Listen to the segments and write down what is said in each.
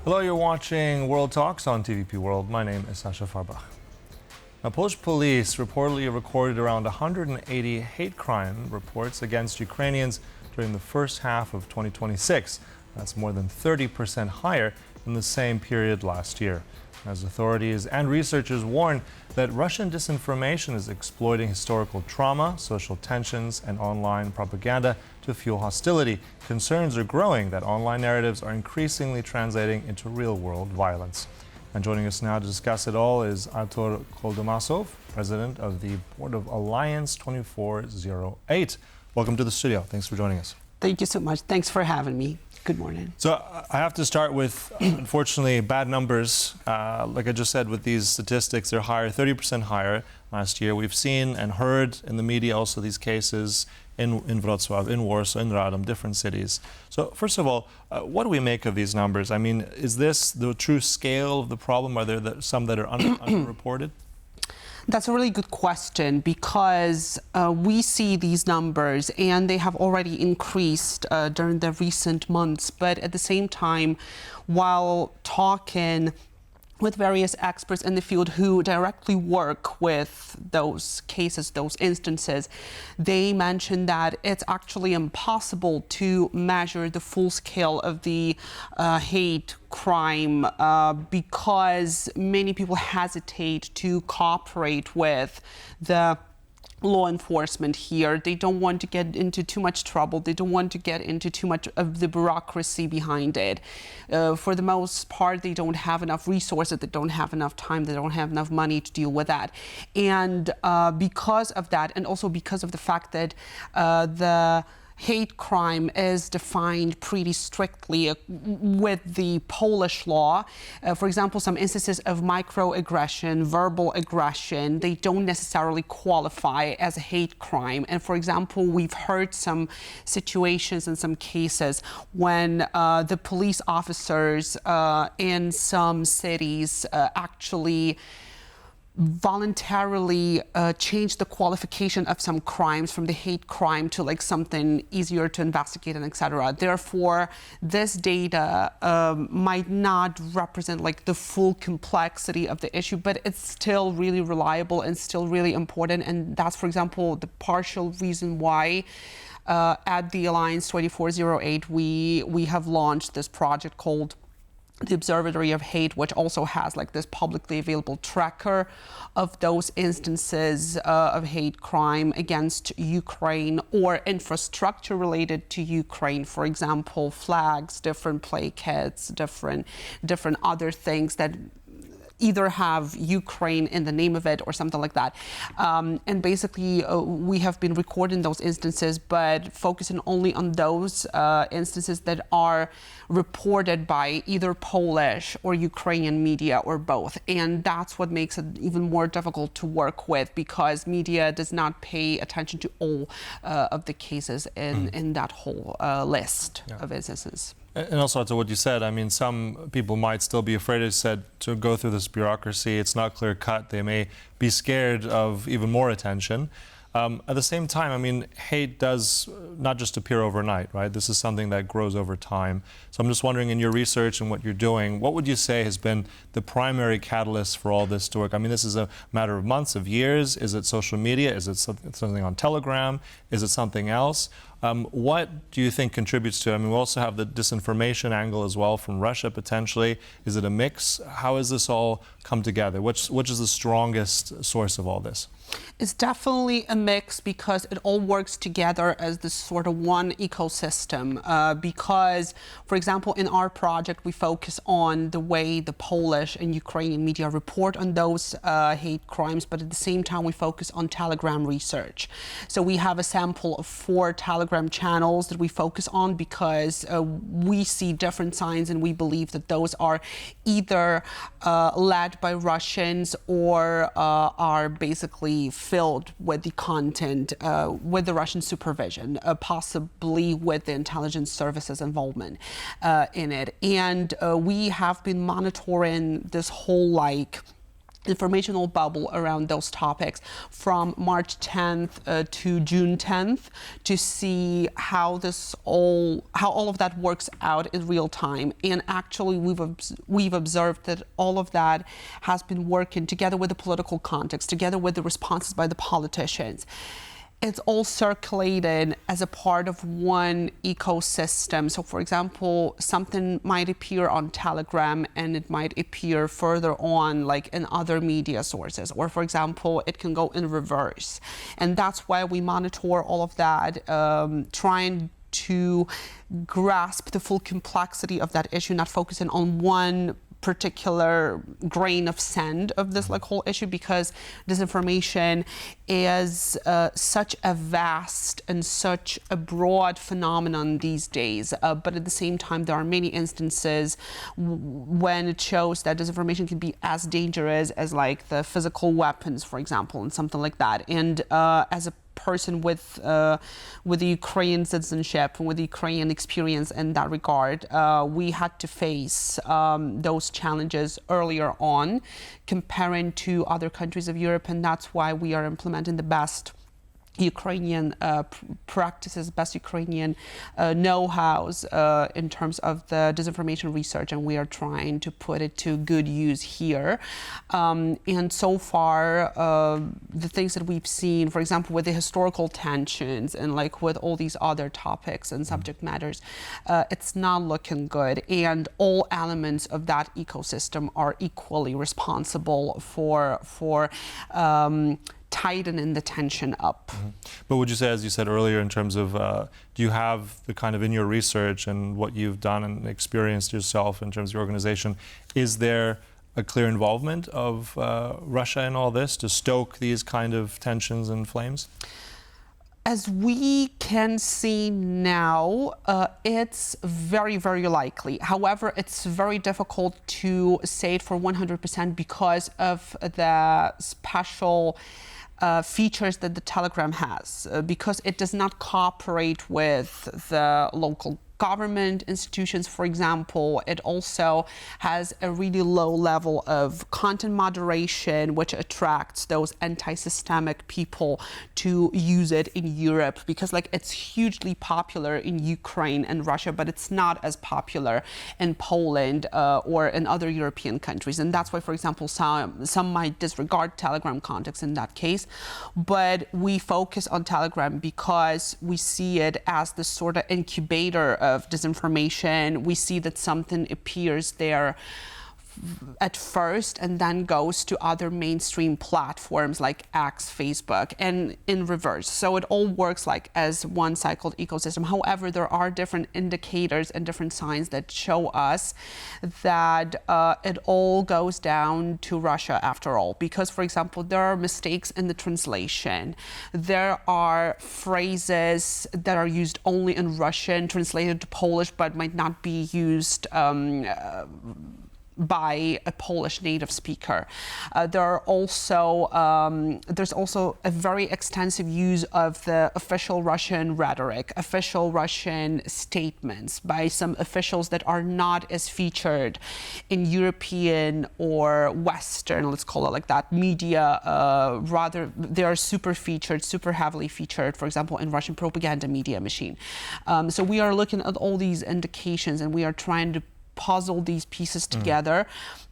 Hello, you're watching World Talks on TVP World. My name is Sasha Farbach. Now, Polish police reportedly recorded around 180 hate crime reports against Ukrainians during the first half of 2026. That's more than 30% higher than the same period last year. As authorities and researchers warn that Russian disinformation is exploiting historical trauma, social tensions, and online propaganda to fuel hostility, concerns are growing that online narratives are increasingly translating into real-world violence. And joining us now to discuss it all is Artur Koldomasov, president of the Board of Alliance 2408. Welcome to the studio. Thanks for joining us. Thank you so much. Thanks for having me. Good morning. So I have to start with, unfortunately, bad numbers. Like I just said, with these statistics, they're higher, 30% higher last year. We've seen and heard in the media also these cases in Wrocław, in Warsaw, in Radom, different cities. So first of all, what do we make of these numbers? I mean, is this the true scale of the problem? Are there some that are underreported? That's a really good question because we see these numbers and they have already increased during the recent months. But at the same time, while talking with various experts in the field who directly work with those cases, those instances, they mentioned that it's actually impossible to measure the full scale of the hate crime because many people hesitate to cooperate with the law enforcement here. They don't want to get into too much trouble. They don't want to get into too much of the bureaucracy behind it. For the most part, they don't have enough resources. They don't have enough time. They don't have enough money to deal with that. And because of that, and also because of the fact that the hate crime is defined pretty strictly with the Polish law. For example, some instances of microaggression, verbal aggression, they don't necessarily qualify as a hate crime. And for example, we've heard some situations and some cases when the police officers in some cities actually voluntarily change the qualification of some crimes from the hate crime to like something easier to investigate and etc. Therefore, this data might not represent like the full complexity of the issue, but it's still really reliable and still really important. And that's, for example, the partial reason why at the Alliance 2408 we have launched this project called the Observatory of Hate, which also has like this publicly available tracker of those instances of hate crime against Ukraine or infrastructure related to Ukraine. For example, flags, different plaquettes, different other things that either have Ukraine in the name of it or something like that. And basically, we have been recording those instances, but focusing only on those instances that are reported by either Polish or Ukrainian media or both. And that's what makes it even more difficult to work with because media does not pay attention to all of the cases in that whole list of instances. And also to what you said, I mean, some people might still be afraid, as you said, to go through this bureaucracy. It's not clear-cut. They may be scared of even more attention. At the same time, I mean, hate does not just appear overnight, right? This is something that grows over time. So I'm just wondering, in your research and what you're doing, what would you say has been the primary catalyst for all this to work? I mean, this is a matter of months, of years. Is it social media? Is it something on Telegram? Is it something else? What do you think contributes to it? I mean, we also have the disinformation angle as well from Russia, potentially. Is it a mix? How has this all come together? Which is the strongest source of all this? It's definitely a mix because it all works together as this sort of one ecosystem. Because, for example, in our project, we focus on the way the Polish and Ukrainian media report on those hate crimes, but at the same time, we focus on Telegram research. So we have a sample of 4 Telegram channels that we focus on because we see different signs and we believe that those are either led by Russians or are basically filled with the content with the Russian supervision, possibly with the intelligence services involvement in it. And we have been monitoring this whole informational bubble around those topics from March 10th to June 10th to see how all of that works out in real time. And actually we've observed that all of that has been working together with the political context, together with the responses by the politicians. It's all circulated as a part of one ecosystem. So, for example, something might appear on Telegram and it might appear further on, like in other media sources. Or, for example, it can go in reverse. And that's why we monitor all of that, trying to grasp the full complexity of that issue, not focusing on one particular grain of sand of this whole issue, because disinformation is such a vast and such a broad phenomenon these days. But at the same time, there are many instances when it shows that disinformation can be as dangerous as like the physical weapons, for example, and something like that. And as a person with the Ukrainian citizenship and with the Ukrainian experience in that regard, we had to face those challenges earlier on comparing to other countries of Europe, and that's why we are implementing the best Ukrainian practices, best Ukrainian know-hows in terms of the disinformation research, and we are trying to put it to good use here. And so far, the things that we've seen, for example, with the historical tensions and like with all these other topics and subject matters, it's not looking good. And all elements of that ecosystem are equally responsible for tightening the tension up. But would you say, as you said earlier, in terms of, do you have the kind of in your research and what you've done and experienced yourself in terms of your organization, is there a clear involvement of Russia in all this to stoke these kind of tensions and flames? As we can see now, it's very, very likely. However, it's very difficult to say it for 100% because of the special features that the Telegram has, because it does not cooperate with the local government institutions, for example. It also has a really low level of content moderation, which attracts those anti-systemic people to use it in Europe, because like it's hugely popular in Ukraine and Russia, but it's not as popular in Poland or in other European countries. And that's why, for example, some might disregard Telegram context in that case. But we focus on Telegram because we see it as the sort of incubator of disinformation. We see that something appears there at first and then goes to other mainstream platforms like X, Facebook, and in reverse. So it all works like as one cycled ecosystem. However, there are different indicators and different signs that show us that it all goes down to Russia after all. Because, for example, there are mistakes in the translation. There are phrases that are used only in Russian, translated to Polish, but might not be used by a Polish native speaker. There's also a very extensive use of the official Russian rhetoric, official Russian statements by some officials that are not as featured in European or Western, let's call it like that, media. Rather, they are super featured, super heavily featured, for example, in Russian propaganda media machine. So we are looking at all these indications and we are trying to puzzle these pieces together,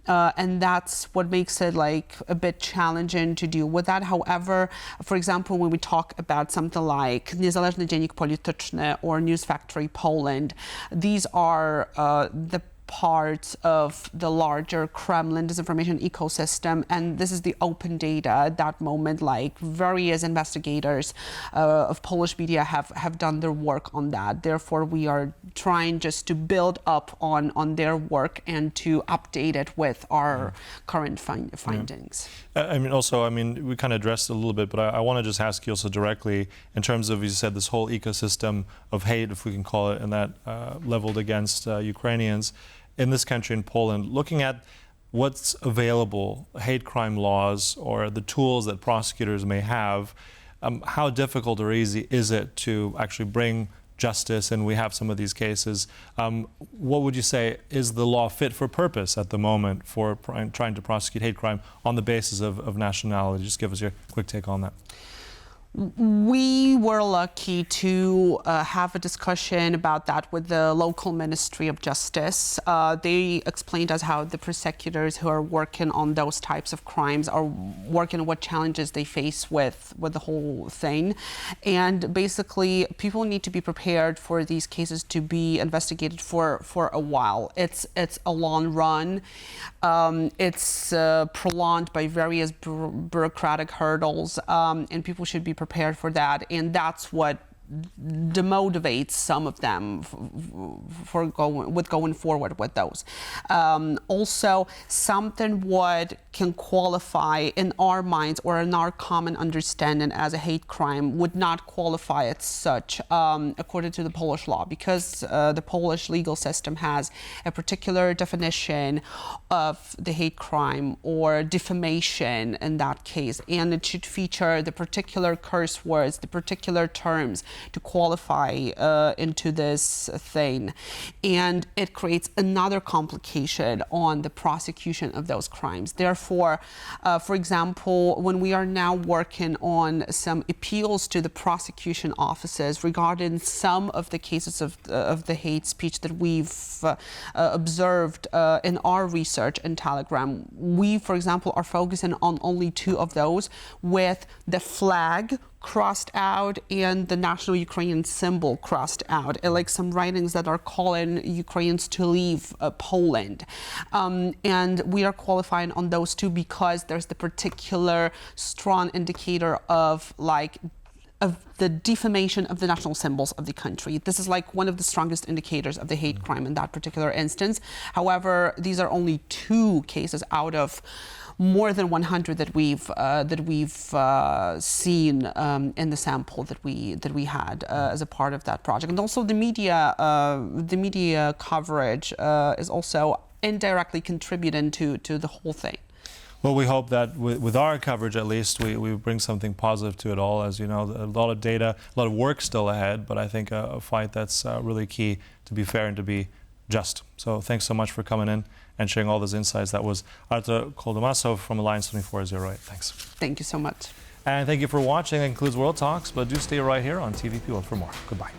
and that's what makes it like a bit challenging to deal with that. However, for example, when we talk about something like Niezależny Dziennik Polityczny or News Factory Poland, these are the parts of the larger Kremlin disinformation ecosystem, and this is the open data at that moment. Like various investigators of Polish media have done their work on that. Therefore, we are trying just to build up on their work and to update it with our current findings. I mean, we kind of addressed it a little bit, but I want to just ask you also directly in terms of, as you said, this whole ecosystem of hate, if we can call it, and that leveled against Ukrainians in this country, in Poland, looking at what's available, hate crime laws or the tools that prosecutors may have, how difficult or easy is it to actually bring justice, and we have some of these cases. What would you say is the law fit for purpose at the moment for trying to prosecute hate crime on the basis of nationality? Just give us your quick take on that. We were lucky to have a discussion about that with the local Ministry of Justice. They explained us how the prosecutors who are working on those types of crimes are working, what challenges they face with the whole thing. And basically, people need to be prepared for these cases to be investigated for a while. It's a long run. It's prolonged by various bureaucratic hurdles, and people should be prepared for that, and that's what demotivates some of them for going forward with those. Also, something what can qualify in our minds or in our common understanding as a hate crime would not qualify as such according to the Polish law, because the Polish legal system has a particular definition of the hate crime or defamation in that case, and it should feature the particular curse words, the particular terms to qualify into this thing. And it creates another complication on the prosecution of those crimes. Therefore, for example, when we are now working on some appeals to the prosecution offices regarding some of the cases of the hate speech that we've observed in our research in Telegram, we, for example, are focusing on only 2 of those with the flag crossed out and the national Ukrainian symbol crossed out, like some writings that are calling Ukrainians to leave Poland. And we are qualifying on those 2 because there's the particular strong indicator of the defamation of the national symbols of the country. This is like one of the strongest indicators of the hate crime in that particular instance. However, these are only 2 cases out of more than 100 that we've seen in the sample that we had as a part of that project. And also the media coverage is also indirectly contributing to the whole thing. Well, we hope that with our coverage, at least, we bring something positive to it all. As you know, a lot of data, a lot of work still ahead, but I think a fight that's really key to be fair and to be just. So thanks so much for coming in and sharing all those insights. That was Artur Koldomasov from Alliance 2408. Thanks. Thank you so much. And thank you for watching. That concludes World Talks, but do stay right here on TVP World for more. Goodbye.